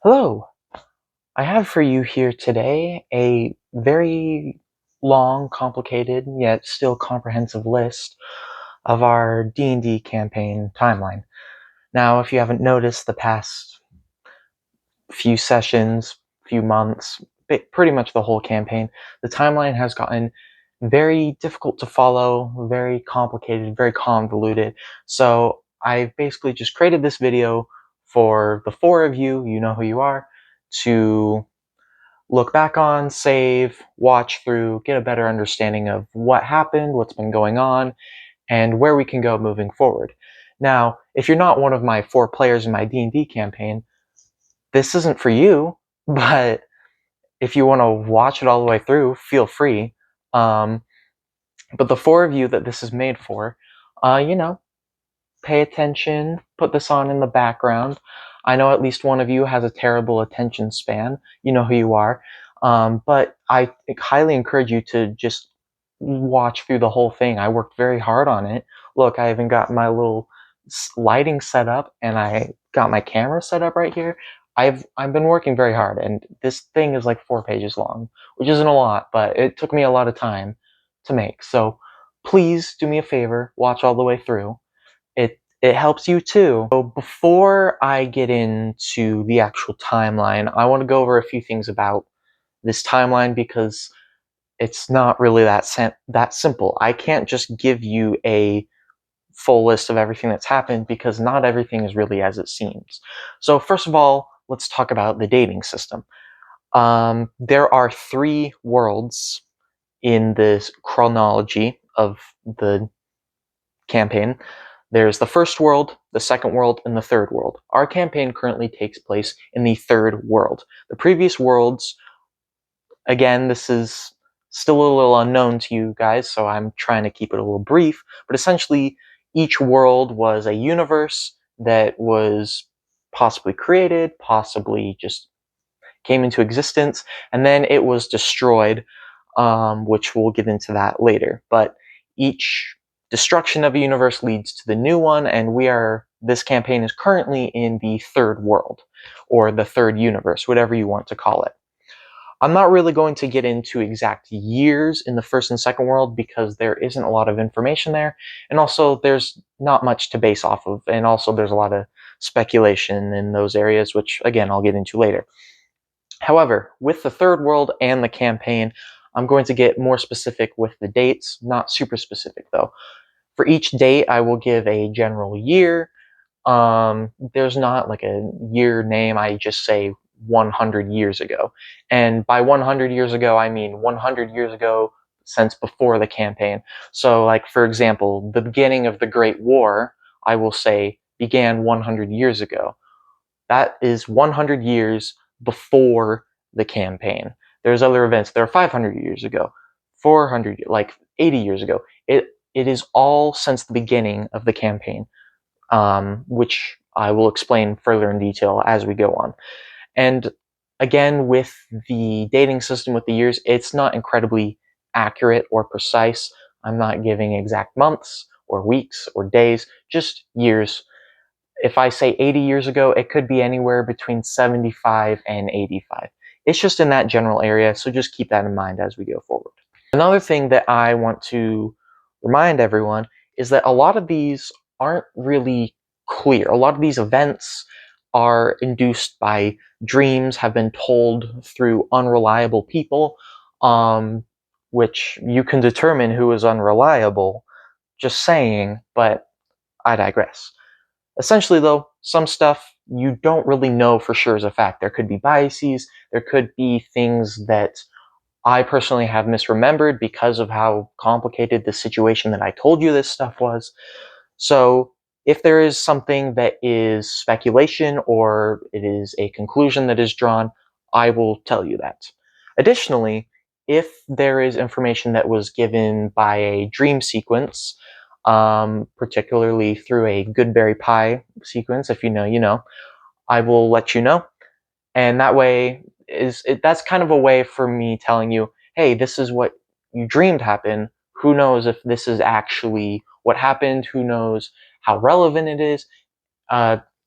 Hello, I have for you here today a very long, complicated, yet still comprehensive list of our D&D campaign timeline. Now, if you haven't noticed the past few sessions, few months, pretty much the whole campaign, the timeline has gotten very difficult to follow, very complicated, very convoluted. So I basically just created this video for the four of you, you know who you are, to look back on, save, watch through, get a better understanding of what happened, what's been going on, and where we can go moving forward. Now, if you're not one of my 4 players in my D&D campaign, this isn't for you, but if you want to watch it all the way through, feel free. But the 4 of you that this is made for, pay attention, put this on in the background. I know at least one of you has a terrible attention span. You know who you are. But I highly encourage you to just watch through the whole thing. I worked very hard on it. Look, I even got my little lighting set up, and I got my camera set up right here. I've been working very hard, and this thing is like 4 pages long, which isn't a lot, but it took me a lot of time to make. So please do me a favor, watch all the way through. It helps you too. So before I get into the actual timeline, I want to go over a few things about this timeline because it's not really that simple. I can't just give you a full list of everything that's happened because not everything is really as it seems. So first of all, let's talk about the dating system. There are 3 worlds in this chronology of the campaign. There's the first world, the second world, and the third world. Our campaign currently takes place in the third world. The previous worlds, again, this is still a little unknown to you guys, so I'm trying to keep it a little brief, but essentially each world was a universe that was possibly created, possibly just came into existence, and then it was destroyed, which we'll get into that later. But each destruction of a universe leads to the new one, and this campaign is currently in the third world, or the third universe, whatever you want to call it. I'm not really going to get into exact years in the first and second world because there isn't a lot of information there, and also there's not much to base off of, and also there's a lot of speculation in those areas, which again I'll get into later. However, with the third world and the campaign, I'm going to get more specific with the dates, not super specific though. For each date, I will give a general year. There's not like a year name, I just say 100 years ago. And by 100 years ago, I mean 100 years ago since before the campaign. So like, for example, the beginning of the Great War, I will say began 100 years ago. That is 100 years before the campaign. There's other events that are 500 years ago, 400, like 80 years ago. It is all since the beginning of the campaign, which I will explain further in detail as we go on. And again, with the dating system with the years, it's not incredibly accurate or precise. I'm not giving exact months or weeks or days, just years. If I say 80 years ago, it could be anywhere between 75 and 85. It's just in that general area, so just keep that in mind as we go forward. Another thing that I want to remind everyone is that a lot of these aren't really clear. A lot of these events are induced by dreams, have been told through unreliable people, which you can determine who is unreliable just saying, but I digress. Essentially, though, some stuff you don't really know for sure is a fact. There could be biases, there could be things that I personally have misremembered because of how complicated the situation that I told you this stuff was. So if there is something that is speculation or it is a conclusion that is drawn, I will tell you that. Additionally, if there is information that was given by a dream sequence, particularly through a Goodberry Pie sequence, if you know, you know, I will let you know. And that way that's kind of a way for me telling you, hey, this is what you dreamed happened. Who knows if this is actually what happened? Who knows how relevant it is?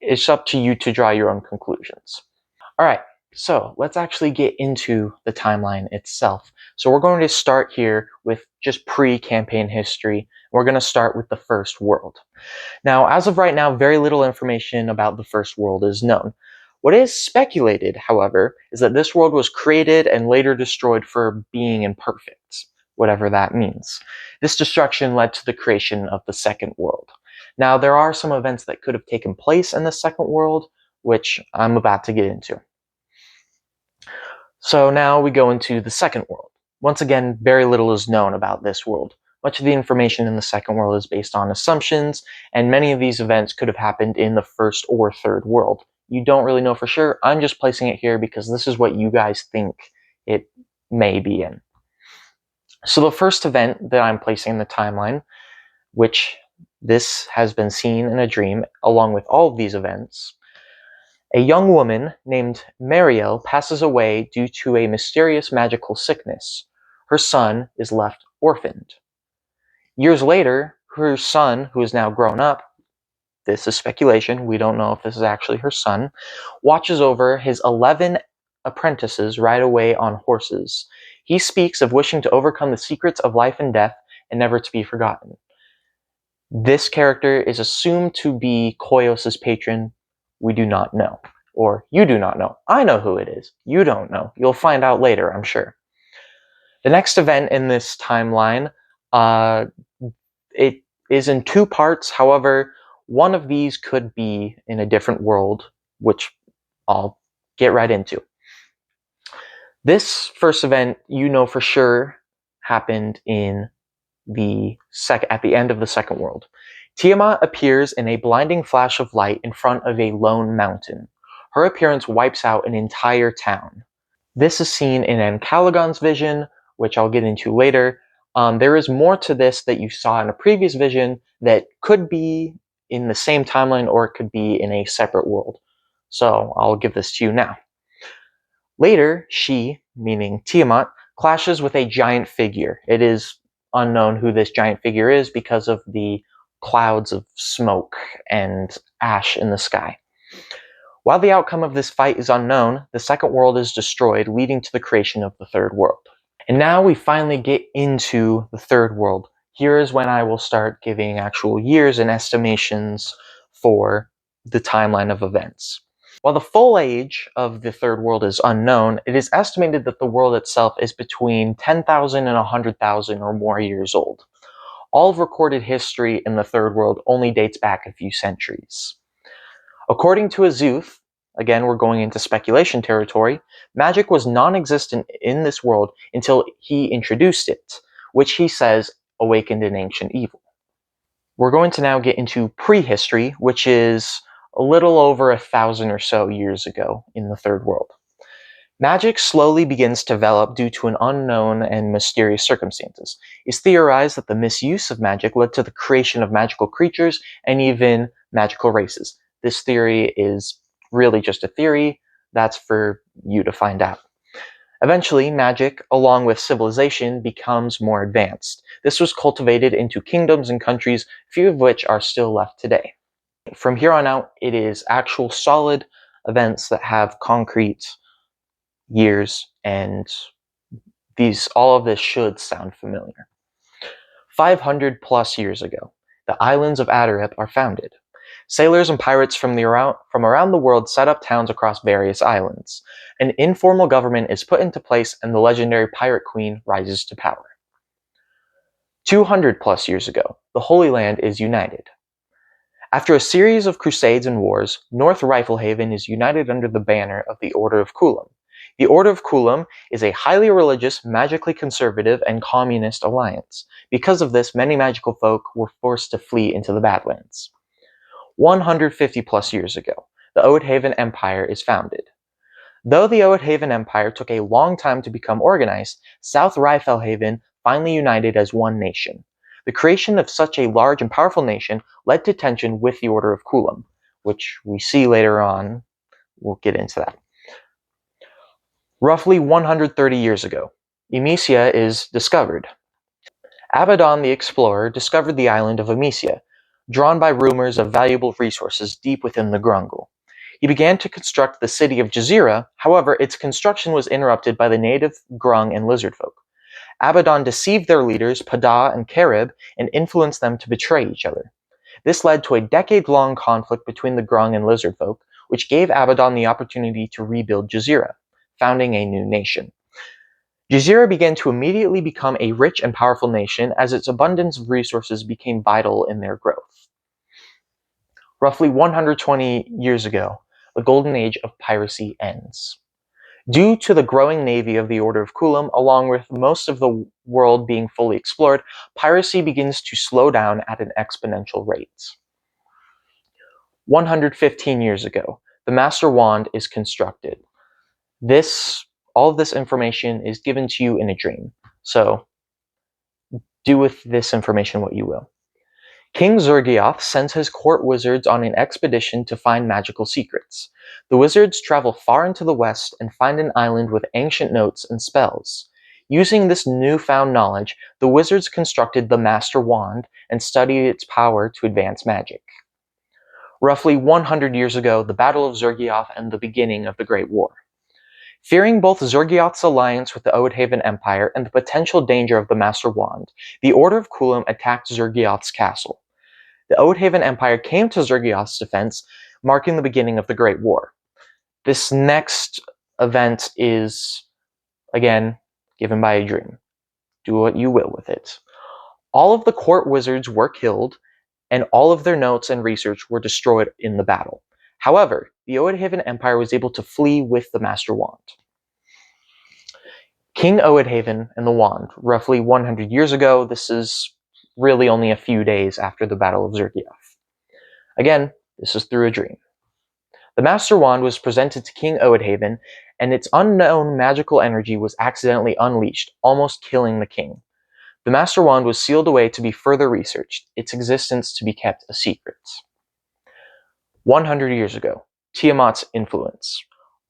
It's up to you to draw your own conclusions. Alright, so let's actually get into the timeline itself. So we're going to start here with just pre-campaign history. We're going to start with the First World. Now, as of right now, very little information about the First World is known. What is speculated, however, is that this world was created and later destroyed for being imperfect, whatever that means. This destruction led to the creation of the Second World. Now, there are some events that could have taken place in the Second World, which I'm about to get into. So now we go into the Second World. Once again, very little is known about this world. Much of the information in the Second World is based on assumptions, and many of these events could have happened in the First or Third World. You don't really know for sure. I'm just placing it here because this is what you guys think it may be in. So the first event that I'm placing in the timeline, which this has been seen in a dream along with all of these events, a young woman named Mariel passes away due to a mysterious magical sickness. Her son is left orphaned. Years later, her son, who is now grown up, this is speculation, we don't know if this is actually her son, watches over his 11 apprentices ride away on horses. He speaks of wishing to overcome the secrets of life and death and never to be forgotten. This character is assumed to be Koios' patron. We do not know. Or you do not know. I know who it is. You don't know. You'll find out later, I'm sure. The next event in this timeline, it is in two parts. However, one of these could be in a different world, which I'll get right into. This first event, you know for sure, happened in at the end of the Second World. Tiamat appears in a blinding flash of light in front of a lone mountain. Her appearance wipes out an entire town. This is seen in Ancalagon's vision, which I'll get into later. There is more to this that you saw in a previous vision that could be in the same timeline or it could be in a separate world. So I'll give this to you now. Later, she, meaning Tiamat, clashes with a giant figure. It is unknown who this giant figure is because of the clouds of smoke and ash in the sky. While the outcome of this fight is unknown, the Second World is destroyed, leading to the creation of the Third World. And now we finally get into the Third World. Here is when I will start giving actual years and estimations for the timeline of events. While the full age of the Third World is unknown, it is estimated that the world itself is between 10,000 and 100,000 or more years old. All of recorded history in the Third World only dates back a few centuries. According to Azuth, again we're going into speculation territory, magic was non-existent in this world until he introduced it, which he says awakened an ancient evil. We're going to now get into prehistory, which is a little over 1,000 or so years ago in the Third World. Magic slowly begins to develop due to an unknown and mysterious circumstances. It's theorized that the misuse of magic led to the creation of magical creatures and even magical races. This theory is really just a theory. That's for you to find out. Eventually, magic, along with civilization, becomes more advanced. This was cultivated into kingdoms and countries, few of which are still left today. From here on out, it is actual solid events that have concrete years, and all of this should sound familiar. 500 plus years ago, the islands of Adarip are founded. Sailors and pirates from around the world set up towns across various islands. An informal government is put into place and the legendary pirate queen rises to power. 200 plus years ago, the Holy Land is united. After a series of crusades and wars, North Riflehaven is united under the banner of the Order of Kulam. The Order of Kulam is a highly religious, magically conservative, and communist alliance. Because of this, many magical folk were forced to flee into the Badlands. 150 plus years ago, the Oathhaven Empire is founded. Though the Oathhaven Empire took a long time to become organized, South Riflehaven finally united as one nation. The creation of such a large and powerful nation led to tension with the Order of Kulam, which we see later on. We'll get into that. Roughly 130 years ago, Emisia is discovered. Abaddon the explorer discovered the island of Emisia, drawn by rumors of valuable resources deep within the Grungle. He began to construct the city of Jazira. However, its construction was interrupted by the native Grung and lizard folk. Abaddon deceived their leaders, Pada and Karib, and influenced them to betray each other. This led to a decade-long conflict between the Grung and lizard folk, which gave Abaddon the opportunity to rebuild Jazira, founding a new nation. Jazira began to immediately become a rich and powerful nation as its abundance of resources became vital in their growth. Roughly 120 years ago, the golden age of piracy ends. Due to the growing navy of the Order of Kulam, along with most of the world being fully explored, piracy begins to slow down at an exponential rate. 115 years ago, the Master Wand is constructed. All of this information is given to you in a dream, so do with this information what you will. King Zergioth sends his court wizards on an expedition to find magical secrets. The wizards travel far into the west and find an island with ancient notes and spells. Using this newfound knowledge, the wizards constructed the Master Wand and studied its power to advance magic. Roughly 100 years ago, the Battle of Zergioth and the beginning of the Great War. Fearing both Zergioth's alliance with the Oathhaven Empire and the potential danger of the Master Wand, the Order of Kulam attacked Zergioth's castle. The Oathhaven Empire came to Zergioth's defense, marking the beginning of the Great War. This next event is, again, given by a dream. Do what you will with it. All of the court wizards were killed, and all of their notes and research were destroyed in the battle. However, the Oathhaven Empire was able to flee with the Master Wand. King Oathhaven and the Wand, roughly 100 years ago. This is really only a few days after the Battle of Zergioth. Again, this is through a dream. The Master Wand was presented to King Oathhaven, and its unknown magical energy was accidentally unleashed, almost killing the king. The Master Wand was sealed away to be further researched, its existence to be kept a secret. 100 years ago, Tiamat's influence.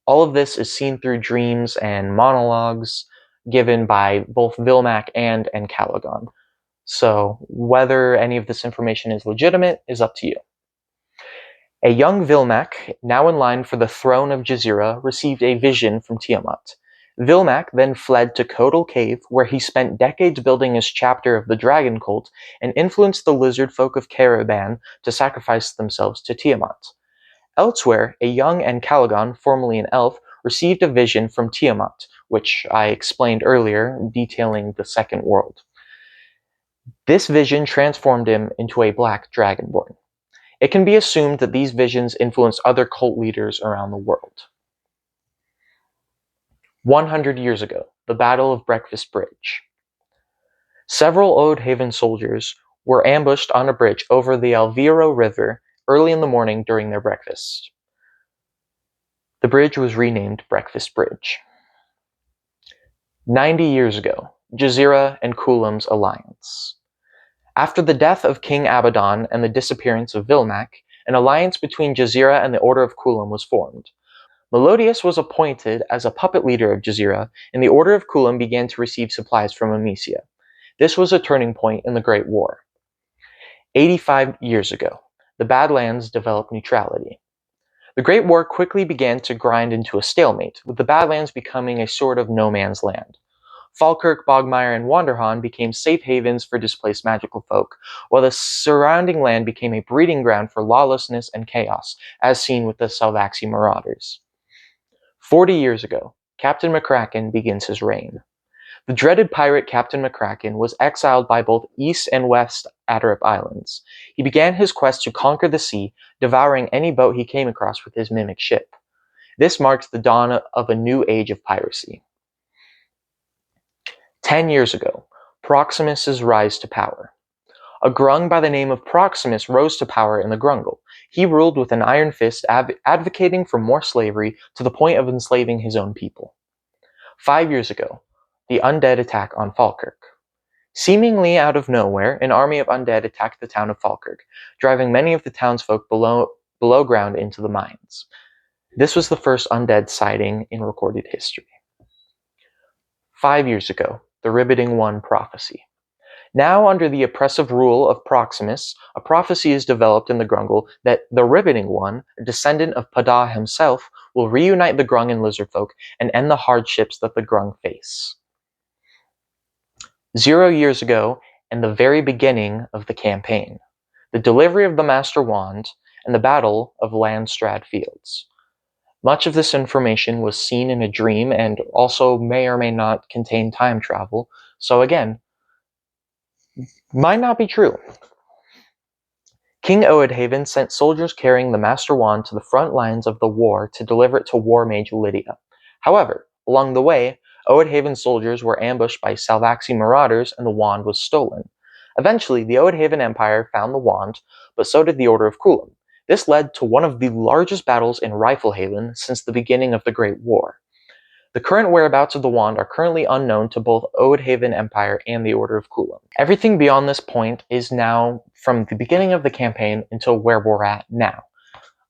All of this is seen through dreams and monologues given by both Vilmac and Caligon. So whether any of this information is legitimate is up to you. A young Vilmac, now in line for the throne of Jazira, received a vision from Tiamat. Vilmac then fled to Kotal Cave, where he spent decades building his chapter of the Dragon Cult and influenced the lizard folk of Caraban to sacrifice themselves to Tiamat. Elsewhere, a young Caligon, formerly an elf, received a vision from Tiamat, which I explained earlier, detailing the second world. This vision transformed him into a black dragonborn. It can be assumed that these visions influenced other cult leaders around the world. 100 years ago, the Battle of Breakfast Bridge. Several Oathhaven soldiers were ambushed on a bridge over the Alviro River early in the morning during their breakfast. The bridge was renamed Breakfast Bridge. 90 years ago, Jazira and Kulam's alliance. After the death of King Abaddon and the disappearance of Vilmac, an alliance between Jazira and the Order of Kulam was formed. Melodius was appointed as a puppet leader of Jazira, and the Order of Kulam began to receive supplies from Amicia. This was a turning point in the Great War. 85 years ago, the Badlands developed neutrality. The Great War quickly began to grind into a stalemate, with the Badlands becoming a sort of no man's land. Falkirk, Bogmire, and Wanderhorn became safe havens for displaced magical folk, while the surrounding land became a breeding ground for lawlessness and chaos, as seen with the Salvaxi Marauders. 40 years ago, Captain McCracken begins his reign. The dreaded pirate Captain McCracken was exiled by both East and West Adarip Islands. He began his quest to conquer the sea, devouring any boat he came across with his mimic ship. This marked the dawn of a new age of piracy. 10 years ago, Proximus's rise to power. A Grung by the name of Proximus rose to power in the Grungle. He ruled with an iron fist, advocating for more slavery to the point of enslaving his own people. 5 years ago, the undead attack on Falkirk. Seemingly out of nowhere, an army of undead attacked the town of Falkirk, driving many of the townsfolk below ground into the mines. This was the first undead sighting in recorded history. 5 years ago, the Riveting One prophecy. Now, under the oppressive rule of Proximus, a prophecy is developed in the Grungle that the Ribbiting One, a descendant of Pada himself, will reunite the Grung and Lizardfolk and end the hardships that the Grung face. 0 years ago, and the very beginning of the campaign, the delivery of the Master Wand, and the Battle of Landstrad Fields. Much of this information was seen in a dream and also may or may not contain time travel, so again, might not be true. King Oedhaven sent soldiers carrying the Master Wand to the front lines of the war to deliver it to War Mage Lydia. However, along the way, Oedhaven's soldiers were ambushed by Salvaxi marauders and the wand was stolen. Eventually, the Oedhaven Empire found the wand, but so did the Order of Kulam. This led to one of the largest battles in Riflehaven since the beginning of the Great War. The current whereabouts of the wand are currently unknown to both Oedhaven Empire and the Order of Kulam. Everything beyond this point is now from the beginning of the campaign until where we're at now.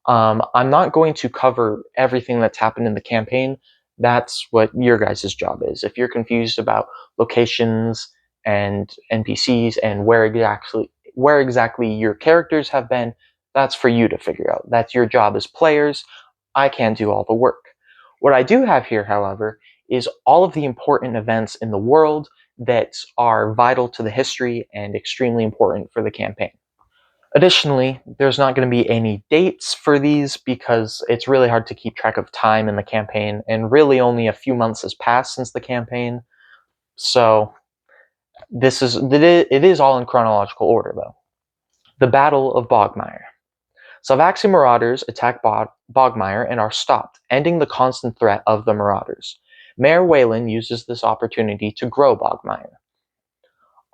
I'm not going to cover everything that's happened in the campaign. That's what your guys' job is. If you're confused about locations and NPCs and where exactly your characters have been, that's for you to figure out. That's your job as players. I can't do all the work. What I do have here, however, is all of the important events in the world that are vital to the history and extremely important for the campaign. Additionally, there's not going to be any dates for these because it's really hard to keep track of time in the campaign, and really only a few months has passed since the campaign, so it is all in chronological order, though. The Battle of Bogmire. Salvaxi marauders attack Bogmire and are stopped, ending the constant threat of the marauders. Mayor Wayland uses this opportunity to grow Bogmire.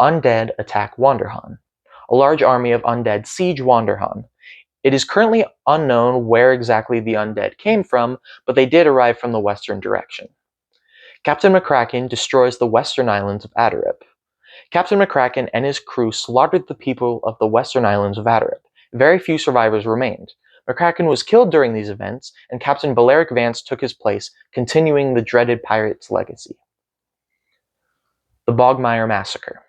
Undead attack Wanderhan. A large army of undead siege Wanderhan. It is currently unknown where exactly the undead came from, but they did arrive from the western direction. Captain McCracken destroys the western islands of Adarip. Captain McCracken and his crew slaughtered the people of the western islands of Adarip. Very few survivors remained. McCracken was killed during these events, and Captain Valeric Vance took his place, continuing the dreaded pirate's legacy. The Bogmire Massacre.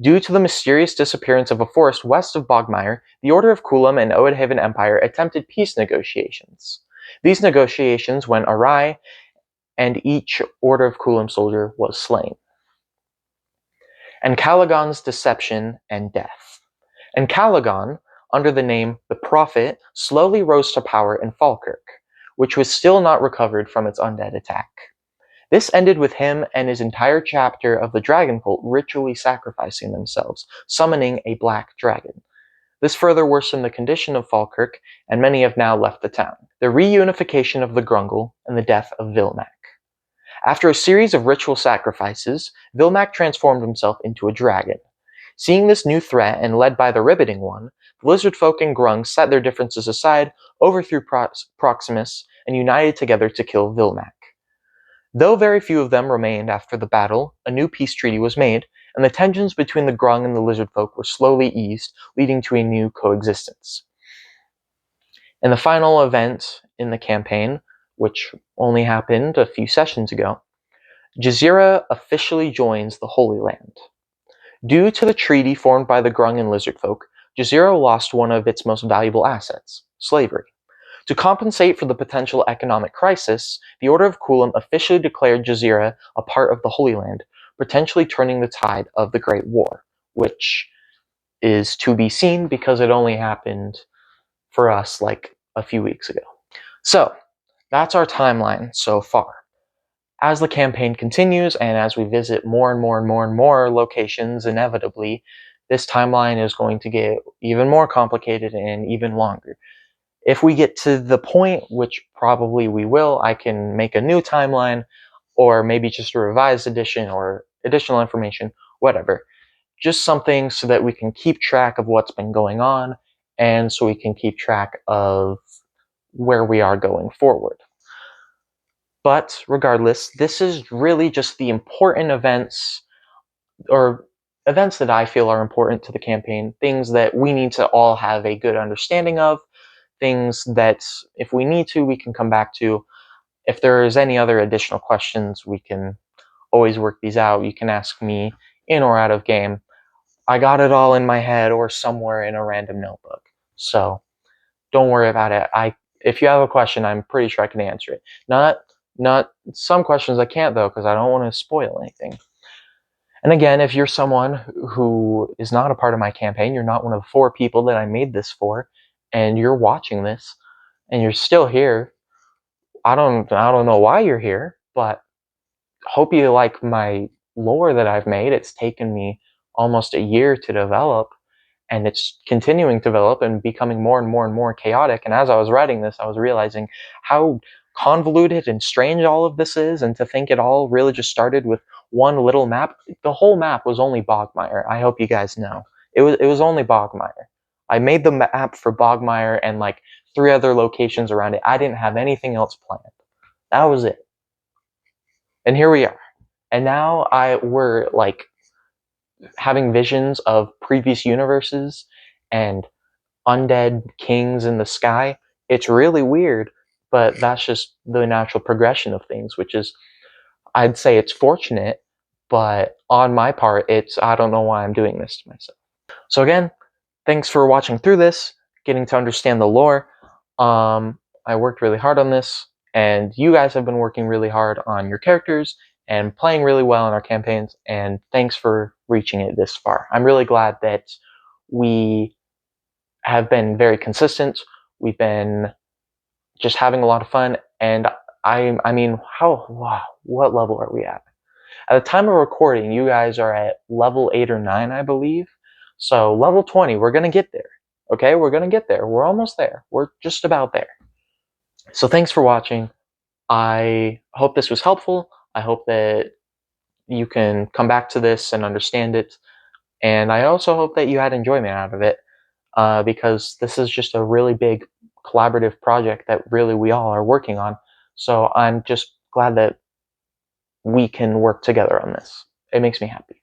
Due to the mysterious disappearance of a forest west of Bogmire, the Order of Kulam and Oedhaven Empire attempted peace negotiations. These negotiations went awry, and each Order of Kulam soldier was slain. Encalagon's Deception and Death. Encalagon, under the name The Prophet, slowly rose to power in Falkirk, which was still not recovered from its undead attack. This ended with him and his entire chapter of the dragon cult ritually sacrificing themselves, summoning a black dragon. This further worsened the condition of Falkirk, and many have now left the town. The reunification of the Grungle and the death of Vilmac. After a series of ritual sacrifices, Vilmac transformed himself into a dragon. Seeing this new threat and led by the Ribbiting One, the Lizardfolk and Grung set their differences aside, overthrew Proximus, and united together to kill Vilmac. Though very few of them remained after the battle, a new peace treaty was made, and the tensions between the Grung and the Lizardfolk were slowly eased, leading to a new coexistence. In the final event in the campaign, which only happened a few sessions ago, Jazeera officially joins the Holy Land. Due to the treaty formed by the Grung and Lizardfolk, Jazeera lost one of its most valuable assets, slavery. To compensate for the potential economic crisis, the Order of Kulam officially declared Jazeera a part of the Holy Land, potentially turning the tide of the Great War, which is to be seen because it only happened for us like a few weeks ago. So, that's our timeline so far. As the campaign continues and as we visit more and more locations, inevitably, this timeline is going to get even more complicated and even longer. If we get to the point, which probably we will, I can make a new timeline, or maybe just a revised edition or additional information, whatever. Just something so that we can keep track of what's been going on, and so we can keep track of where we are going forward. But regardless, this is really just the important events, or events that I feel are important to the campaign, things that we need to all have a good understanding of, things that if we need to, we can come back to. If there is any other additional questions, we can always work these out. You can ask me in or out of game. I got it all in my head or somewhere in a random notebook. So don't worry about it. If you have a question, I'm pretty sure I can answer it. Not some questions I can't though, because I don't want to spoil anything. And again, if you're someone who is not a part of my campaign, you're not one of the 4 people that I made this for, and you're watching this, and you're still here, I don't know why you're here, but hope you like my lore that I've made. It's taken me almost a year to develop, and it's continuing to develop and becoming more and more and more chaotic. And as I was writing this, I was realizing how convoluted and strange all of this is, and to think it all really just started with one little map. The whole map was only Bogmire. I hope you guys know. It was only Bogmire. I made the map for Bogmire and like 3 other locations around it. I didn't have anything else planned. That was it. And here we are. And now we're like having visions of previous universes and undead kings in the sky. It's really weird, but that's just the natural progression of things, which is, I'd say it's fortunate, but on my part, I don't know why I'm doing this to myself. So again, thanks for watching through this, getting to understand the lore. I worked really hard on this, and you guys have been working really hard on your characters and playing really well in our campaigns, and thanks for reaching it this far. I'm really glad that we have been very consistent. We've been just having a lot of fun, and I mean, what level are we at? At the time of recording, you guys are at level 8 or 9, I believe. So level 20, we're gonna get there. Okay, we're gonna get there. We're almost there. We're just about there. So thanks for watching. I hope this was helpful. I hope that you can come back to this and understand it. And I also hope that you had enjoyment out of it, because this is just a really big collaborative project that really we all are working on. So I'm just glad that we can work together on this. It makes me happy.